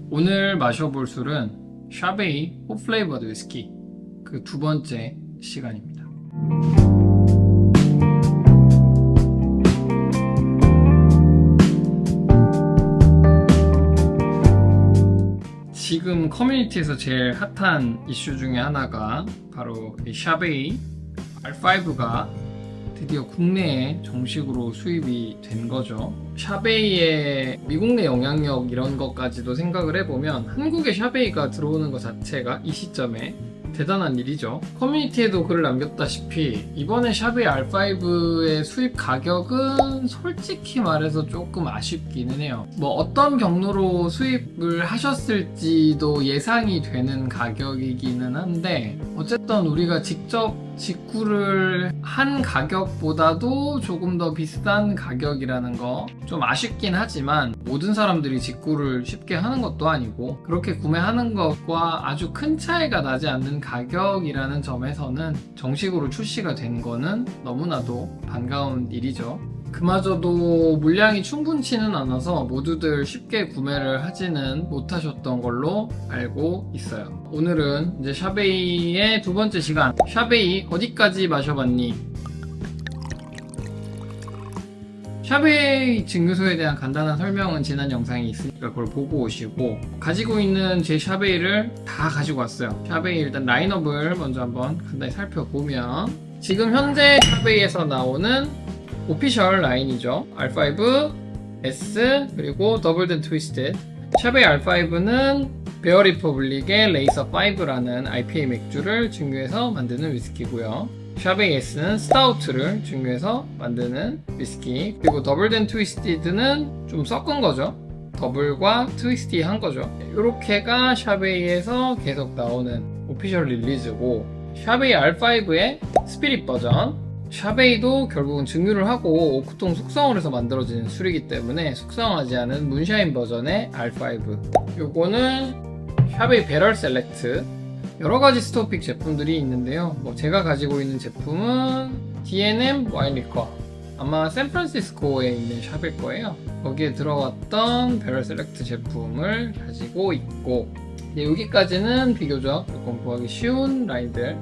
오늘 마셔볼 술은 샤베이 홉 플레이버드 위스키 그 두 번째 시간입니다. 지금 커뮤니티에서 제일 핫한 이슈 중에 하나가 바로 이 샤베이 R5가 드디어 국내에 정식으로 수입이 된 거죠. 샤베이의 미국 내 영향력 이런 것까지도 생각을 해보면 한국에 샤베이가 들어오는 것 자체가 이 시점에 대단한 일이죠. 커뮤니티에도 글을 남겼다시피 이번에 샤베이 R5의 수입 가격은 솔직히 말해서 조금 아쉽기는 해요. 뭐 어떤 경로로 수입을 하셨을지도 예상이 되는 가격이기는 한데 어쨌든 우리가 직접 직구를 한 가격보다도 조금 더 비싼 가격이라는 거 좀 아쉽긴 하지만 모든 사람들이 직구를 쉽게 하는 것도 아니고 그렇게 구매하는 것과 아주 큰 차이가 나지 않는 가격이라는 점에서는 정식으로 출시가 된 거는 너무나도 반가운 일이죠. 그마저도 물량이 충분치는 않아서 모두들 쉽게 구매를 하지는 못하셨던 걸로 알고 있어요. 오늘은 이제 샤베이의 두 번째 시간, 샤베이 어디까지 마셔봤니? 샤베이 증류소에 대한 간단한 설명은 지난 영상이 있으니까 그걸 보고 오시고, 가지고 있는 제 샤베이를 다 가지고 왔어요. 샤베이 일단 라인업을 먼저 한번 간단히 살펴보면, 지금 현재 샤베이에서 나오는 오피셜 라인이죠. R5, S, 그리고 더블 댄 트위스티드. 샤베이 R5는 베어 리퍼블릭의 레이서 5라는 IPA 맥주를 증류해서 만드는 위스키고요. 샤베이 S는 스타우트를 증류해서 만드는 위스키. 그리고 더블 댄 트위스티드는 좀 섞은 거죠. 더블과 트위스티한 거죠. 이렇게가 샤베이에서 계속 나오는 오피셜 릴리즈고, 샤베이 R5의 스피릿 버전, 샤베이도 결국은 증류를 하고 오크통 숙성을 해서 만들어지는 술이기 때문에 숙성하지 않은 문샤인 버전의 R5. 요거는 샤베이 배럴 셀렉트. 여러가지 스토픽 제품들이 있는데요. 뭐 제가 가지고 있는 제품은 D&M 와인 리커, 아마 샌프란시스코에 있는 샵일 거예요. 거기에 들어갔던 배럴 셀렉트 제품을 가지고 있고, 여기까지는 비교적 조금 구하기 쉬운 라인들.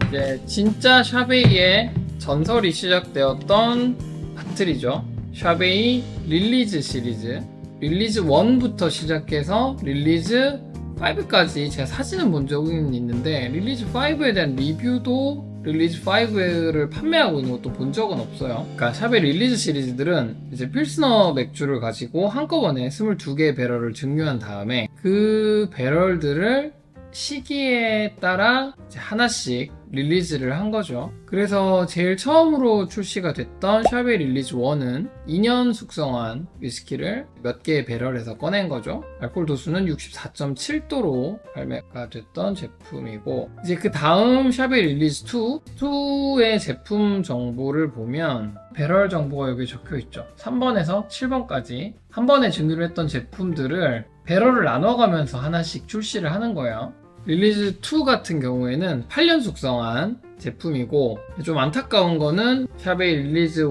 이제 진짜 샤베이의 전설이 시작되었던 바틀이죠. 샤베이 릴리즈 시리즈, 릴리즈 1부터 시작해서 릴리즈 5까지 제가 사진은 본 적은 있는데 릴리즈 5에 대한 리뷰도 릴리즈 5를 판매하고 있는 것도 본 적은 없어요. 그러니까 샤베이 릴리즈 시리즈들은 이제 필스너 맥주를 가지고 한꺼번에 22개의 배럴을 증류한 다음에 그 배럴들을 시기에 따라 이제 하나씩 릴리즈를 한 거죠. 그래서 제일 처음으로 출시가 됐던 샤베이 릴리즈 1은 2년 숙성한 위스키를 몇 개의 배럴에서 꺼낸 거죠. 알코올 도수는 64.7도로 발매가 됐던 제품이고, 이제 그 다음 샤베이 릴리즈 2의 제품 정보를 보면 배럴 정보가 여기 적혀 있죠. 3번에서 7번까지 한 번에 증류를 했던 제품들을 배럴을 나눠가면서 하나씩 출시를 하는 거예요. 릴리즈 2 같은 경우에는 8년 숙성한 제품이고, 좀 안타까운 거는 샤베이 릴리즈 1,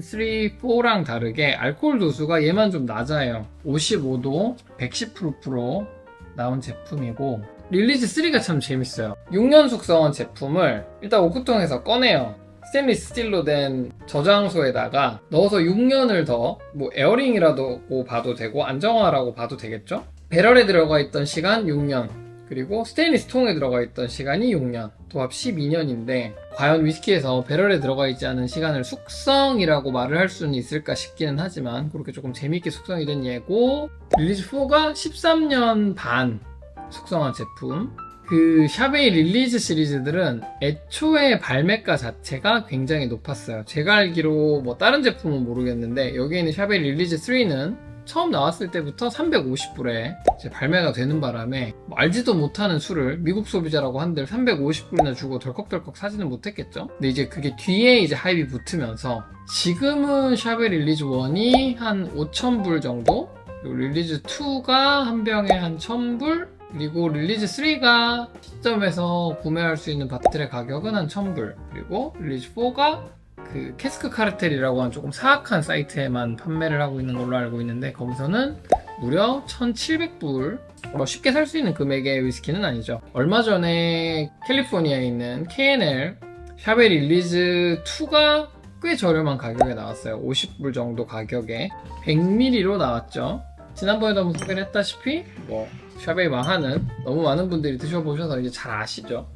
3, 4랑 다르게 알코올 도수가 얘만 좀 낮아요. 55도, 110% 나온 제품이고, 릴리즈 3가 참 재밌어요. 6년 숙성한 제품을 일단 오크통에서 꺼내요. 스테인리스 스틸로 된 저장소에다가 넣어서 6년을 더, 뭐 에어링이라고 봐도 되고 안정화라고 봐도 되겠죠? 배럴에 들어가 있던 시간 6년, 그리고 스테인리스 통에 들어가 있던 시간이 6년, 도합 12년인데 과연 위스키에서 배럴에 들어가 있지 않은 시간을 숙성이라고 말을 할 수는 있을까 싶기는 하지만 그렇게 조금 재밌게 숙성이 된 예고, 릴리즈 4가 13년 반 숙성한 제품. 그 샤베이 릴리즈 시리즈들은 애초에 발매가 자체가 굉장히 높았어요. 제가 알기로 뭐 다른 제품은 모르겠는데 여기에 있는 샤베이 릴리즈 3는 처음 나왔을 때부터 350불에 발매가 되는 바람에 뭐 알지도 못하는 술을 미국 소비자라고 한들 350불이나 주고 덜컥덜컥 사지는 못했겠죠. 근데 이제 그게 뒤에 이제 하입이 붙으면서 지금은 샤베이 릴리즈 1이 한 5,000불 정도, 그리고 릴리즈 2가 한 병에 한 1,000불, 그리고 릴리즈 3가 시점에서 구매할 수 있는 바틀의 가격은 한 1,000불, 그리고 릴리즈 4가 그 캐스크 카르텔이라고 하는 조금 사악한 사이트에만 판매를 하고 있는 걸로 알고 있는데 거기서는 무려 1,700불. 뭐 쉽게 살 수 있는 금액의 위스키는 아니죠. 얼마 전에 캘리포니아에 있는 K&L 샤베 릴리즈 2가 꽤 저렴한 가격에 나왔어요. 50불 정도 가격에 100ml로 나왔죠. 지난번에도 한번 소개를 했다시피 뭐 샤베이 마하는 너무 많은 분들이 드셔보셔서 이제 잘 아시죠.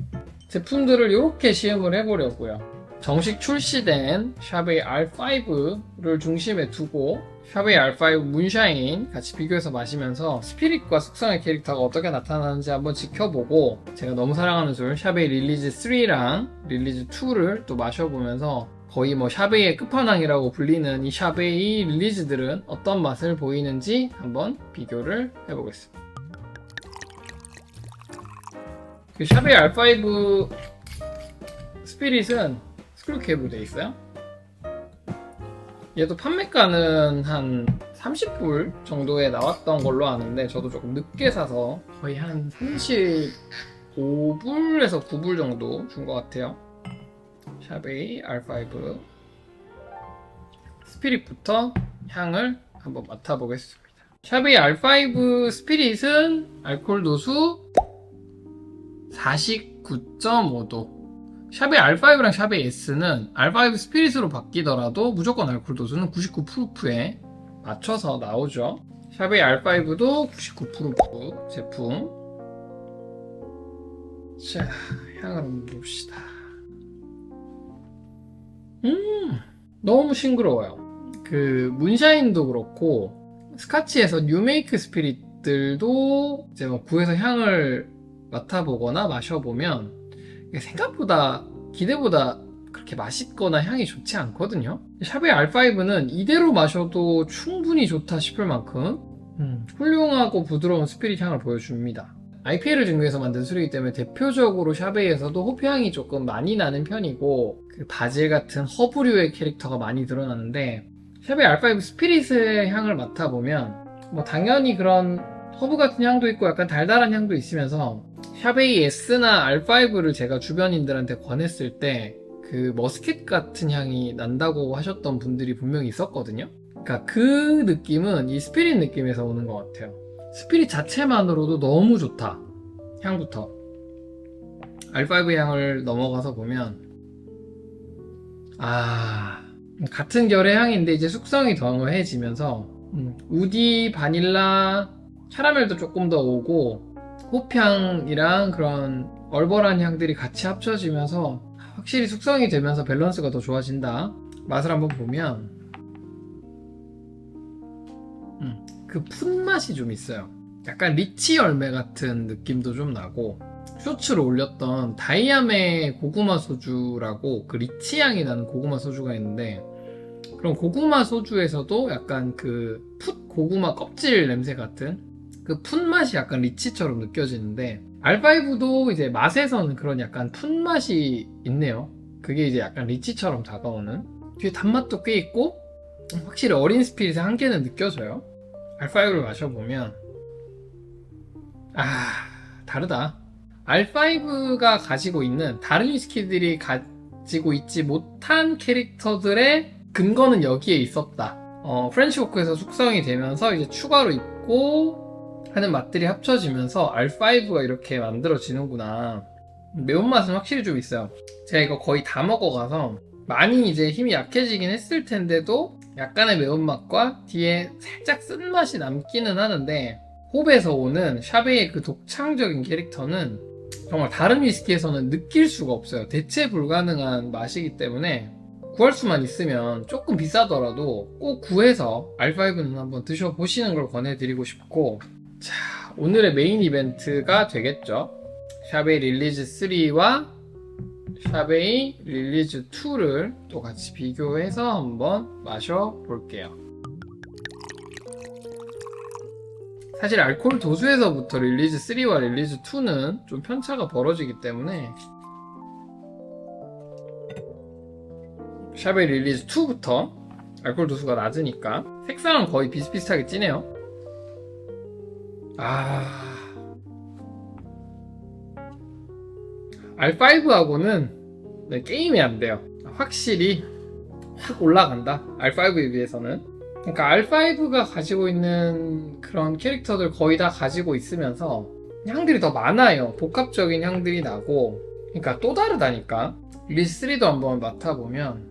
제품들을 이렇게 시음을 해보려고요. 정식 출시된 샤베이 R5를 중심에 두고 샤베이 R5 문샤인 같이 비교해서 마시면서 스피릿과 숙성의 캐릭터가 어떻게 나타나는지 한번 지켜보고, 제가 너무 사랑하는 술 샤베이 릴리즈 3랑 릴리즈 2를 또 마셔보면서 거의 뭐 샤베이의 끝판왕이라고 불리는 이 샤베이 릴리즈들은 어떤 맛을 보이는지 한번 비교를 해보겠습니다. 그 샤베이 R5 스피릿은 스크류캡으로 되어 있어요. 얘도 판매가는 한 30불 정도에 나왔던 걸로 아는데 저도 조금 늦게 사서 거의 한 35불에서 9불 정도 준 것 같아요. 샤베이 R5 스피릿부터 향을 한번 맡아보겠습니다. 샤베이 R5 스피릿은 알코올 도수 49.5도. 샤베이 R5랑 샤베이 S는 R5 스피릿으로 바뀌더라도 무조건 알코올 도수는 99%에 맞춰서 나오죠. 샤베이 R5도 99% 제품. 자, 향을 한번 봅시다. 너무 싱그러워요. 그 문샤인도 그렇고 스카치에서 뉴메이크 스피릿들도 이제 뭐 구해서 향을 맡아보거나 마셔보면 생각보다 기대보다 그렇게 맛있거나 향이 좋지 않거든요. 샤베이 R5는 이대로 마셔도 충분히 좋다 싶을 만큼 훌륭하고 부드러운 스피릿 향을 보여줍니다. IPA를 증류해서 만든 술이기 때문에 대표적으로 샤베이에서도 호피향이 조금 많이 나는 편이고 그 바질 같은 허브류의 캐릭터가 많이 드러나는데, 샤베이 R5 스피릿의 향을 맡아보면 뭐 당연히 그런 허브 같은 향도 있고 약간 달달한 향도 있으면서, 샤베이 S나 R5를 제가 주변인들한테 권했을 때 그 머스켓 같은 향이 난다고 하셨던 분들이 분명히 있었거든요. 그러니까 그 느낌은 이 스피릿 느낌에서 오는 것 같아요. 스피릿 자체만으로도 너무 좋다. 향부터 R5 향을 넘어가서 보면 같은 결의 향인데 이제 숙성이 더해지면서 우디, 바닐라, 캐러멜도 조금 더 오고 호프향이랑 그런 얼벌한 향들이 같이 합쳐지면서 확실히 숙성이 되면서 밸런스가 더 좋아진다. 맛을 한번 보면 그 풋맛이 좀 있어요. 약간 리치 열매 같은 느낌도 좀 나고, 쇼츠로 올렸던 다이아메 고구마 소주라고 그 리치 향이 나는 고구마 소주가 있는데, 그런 고구마 소주에서도 약간 그 풋 고구마 껍질 냄새 같은 그 풋맛이 약간 리치처럼 느껴지는데, R5도 이제 맛에서는 그런 약간 풋맛이 있네요. 그게 이제 약간 리치처럼 다가오는, 뒤에 단맛도 꽤 있고 확실히 어린 스피릿의 한계는 느껴져요. R5를 마셔보면 다르다. R5가 가지고 있는 다른 위스키들이 가지고 있지 못한 캐릭터들의 근거는 여기에 있었다. 프렌치 오크에서 숙성이 되면서 이제 추가로 있고 하는 맛들이 합쳐지면서 R5가 이렇게 만들어지는구나. 매운맛은 확실히 좀 있어요. 제가 이거 거의 다 먹어가서 많이 이제 힘이 약해지긴 했을 텐데도 약간의 매운맛과 뒤에 살짝 쓴맛이 남기는 하는데, 홉에서 오는 샤베이의 그 독창적인 캐릭터는 정말 다른 위스키에서는 느낄 수가 없어요. 대체 불가능한 맛이기 때문에 구할 수만 있으면 조금 비싸더라도 꼭 구해서 R5는 한번 드셔보시는 걸 권해드리고 싶고, 자, 오늘의 메인 이벤트가 되겠죠. 샤베이 릴리즈 3와 샤베이 릴리즈 2를 또 같이 비교해서 한번 마셔볼게요. 사실 알코올 도수에서부터 릴리즈 3와 릴리즈 2는 좀 편차가 벌어지기 때문에 샤베이 릴리즈 2부터 알코올 도수가 낮으니까 색상은 거의 비슷비슷하게 진해요. R5하고는 게임이 안 돼요. 확실히 확 올라간다. R5에 비해서는. 그러니까 R5가 가지고 있는 그런 캐릭터들 거의 다 가지고 있으면서 향들이 더 많아요. 복합적인 향들이 나고, 그러니까 또 다르다니까. 릴리즈 3도 한번 맡아보면,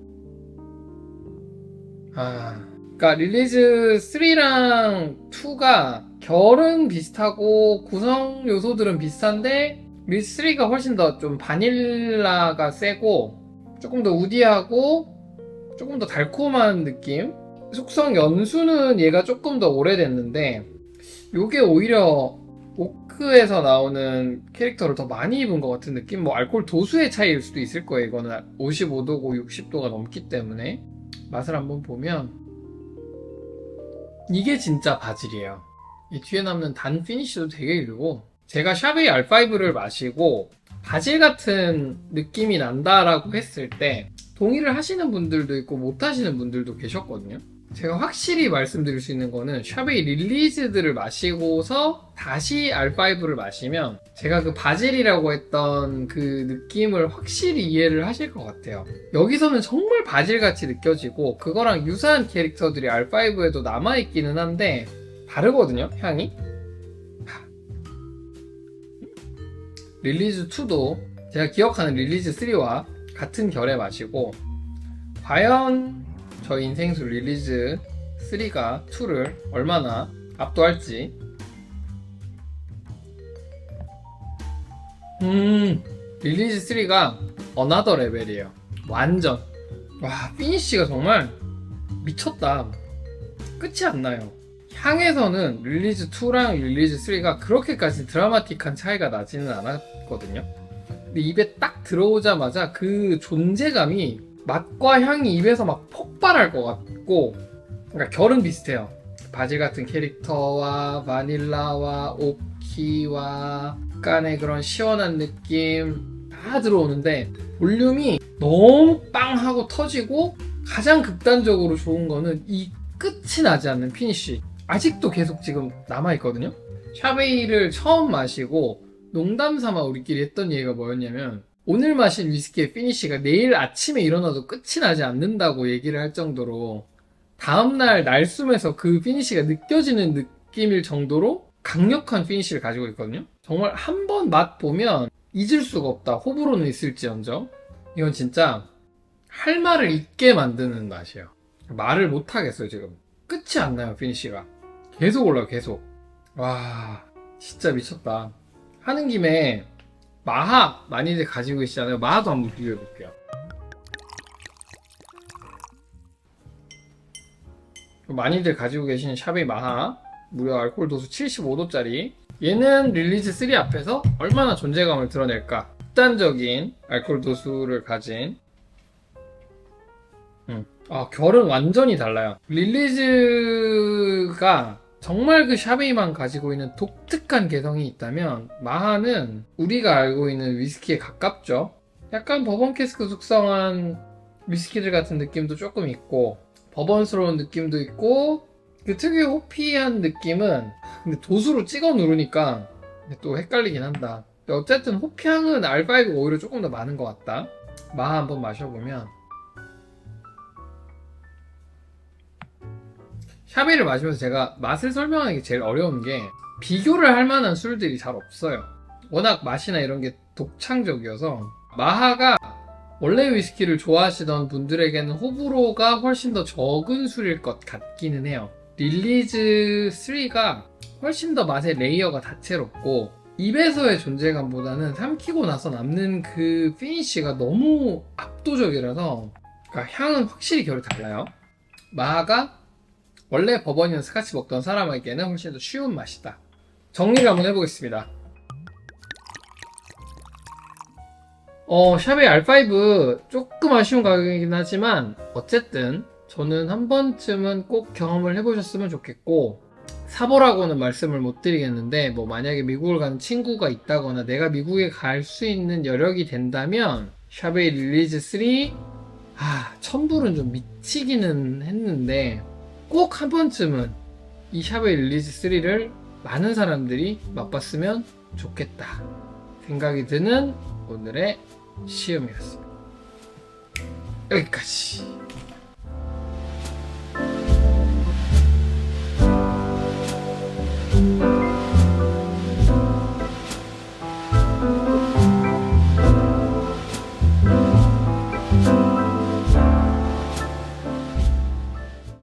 그러니까 릴리즈 3랑 2가 결은 비슷하고 구성 요소들은 비슷한데, 릴리즈 3가 훨씬 더 좀 바닐라가 세고, 조금 더 우디하고, 조금 더 달콤한 느낌? 숙성 연수는 얘가 조금 더 오래됐는데, 요게 오히려 오크에서 나오는 캐릭터를 더 많이 입은 것 같은 느낌? 뭐 알코올 도수의 차이일 수도 있을 거예요. 이거는 55도고 60도가 넘기 때문에. 맛을 한번 보면 이게 진짜 바질이에요. 이 뒤에 남는 단 피니쉬도 되게 길고, 제가 샤베이 R5를 마시고 바질 같은 느낌이 난다라고 했을 때 동의를 하시는 분들도 있고 못 하시는 분들도 계셨거든요. 제가 확실히 말씀드릴 수 있는 거는 샤베이 릴리즈들을 마시고서 다시 R5를 마시면 제가 그 바질이라고 했던 그 느낌을 확실히 이해를 하실 것 같아요. 여기서는 정말 바질같이 느껴지고, 그거랑 유사한 캐릭터들이 R5에도 남아있기는 한데 다르거든요, 향이. 릴리즈 2도 제가 기억하는 릴리즈 3와 같은 결의 맛이고, 과연 저 인생수 릴리즈 3가 2를 얼마나 압도할지. 릴리즈 3가 어나더 레벨이에요. 완전. 와, 피니쉬가 정말 미쳤다. 끝이 안 나요. 향에서는 릴리즈 2랑 릴리즈 3가 그렇게까지 드라마틱한 차이가 나지는 않았거든요. 근데 입에 딱 들어오자마자 그 존재감이, 맛과 향이 입에서 막 폭발할 것 같고, 그러니까 결은 비슷해요. 바질 같은 캐릭터와 바닐라와 오키와 약간의 그런 시원한 느낌 다 들어오는데, 볼륨이 너무 빵 하고 터지고, 가장 극단적으로 좋은 거는 이 끝이 나지 않는 피니쉬. 아직도 계속 지금 남아있거든요. 샤베이를 처음 마시고 농담 삼아 우리끼리 했던 얘기가 뭐였냐면, 오늘 마신 위스키의 피니쉬가 내일 아침에 일어나도 끝이 나지 않는다고 얘기를 할 정도로, 다음날 날숨에서 그 피니쉬가 느껴지는 느낌일 정도로 강력한 피니쉬를 가지고 있거든요. 정말 한 번 맛 보면 잊을 수가 없다. 호불호는 있을지언정. 이건 진짜 할 말을 잊게 만드는 맛이에요. 말을 못 하겠어요. 지금 끝이 안 나요. 피니쉬가 계속 올라요. 계속. 와, 진짜 미쳤다. 하는 김에 마하 많이들 가지고 계시잖아요. 마하도 한번 비교해 볼게요. 많이들 가지고 계시는 샤베이 마하, 무려 알코올 도수 75도짜리. 얘는 릴리즈 3 앞에서 얼마나 존재감을 드러낼까. 극단적인 알코올 도수를 가진. 결은 완전히 달라요. 릴리즈가 정말 그 샤베이만 가지고 있는 독특한 개성이 있다면, 마하는 우리가 알고 있는 위스키에 가깝죠. 약간 버번 캐스크 숙성한 위스키들 같은 느낌도 조금 있고, 버번스러운 느낌도 있고, 그 특유의 호피한 느낌은, 근데 도수로 찍어 누르니까 또 헷갈리긴 한다. 근데 어쨌든 호피향은 R5가 오히려 조금 더 많은 것 같다. 마하 한번 마셔보면, 샤베이를 마시면서 제가 맛을 설명하는 게 제일 어려운 게, 비교를 할 만한 술들이 잘 없어요. 워낙 맛이나 이런 게 독창적이어서. 마하가 원래 위스키를 좋아하시던 분들에게는 호불호가 훨씬 더 적은 술일 것 같기는 해요. 릴리즈 3가 훨씬 더 맛의 레이어가 다채롭고, 입에서의 존재감보다는 삼키고 나서 남는 그 피니쉬가 너무 압도적이라서, 그러니까 향은 확실히 결이 달라요. 마하가 원래 버번이나 스카치 먹던 사람에게는 훨씬 더 쉬운 맛이다. 정리를 한번 해보겠습니다. 샤베이 R5 조금 아쉬운 가격이긴 하지만, 어쨌든 저는 한 번쯤은 꼭 경험을 해보셨으면 좋겠고, 사보라고는 말씀을 못 드리겠는데, 뭐 만약에 미국을 가는 친구가 있다거나 내가 미국에 갈 수 있는 여력이 된다면 샤베이 릴리즈 3, 1000불은 좀 미치기는 했는데 꼭 한 번쯤은 이 샤베이 릴리즈 3를 많은 사람들이 맛봤으면 좋겠다 생각이 드는 오늘의 시음이었습니다. 여기까지.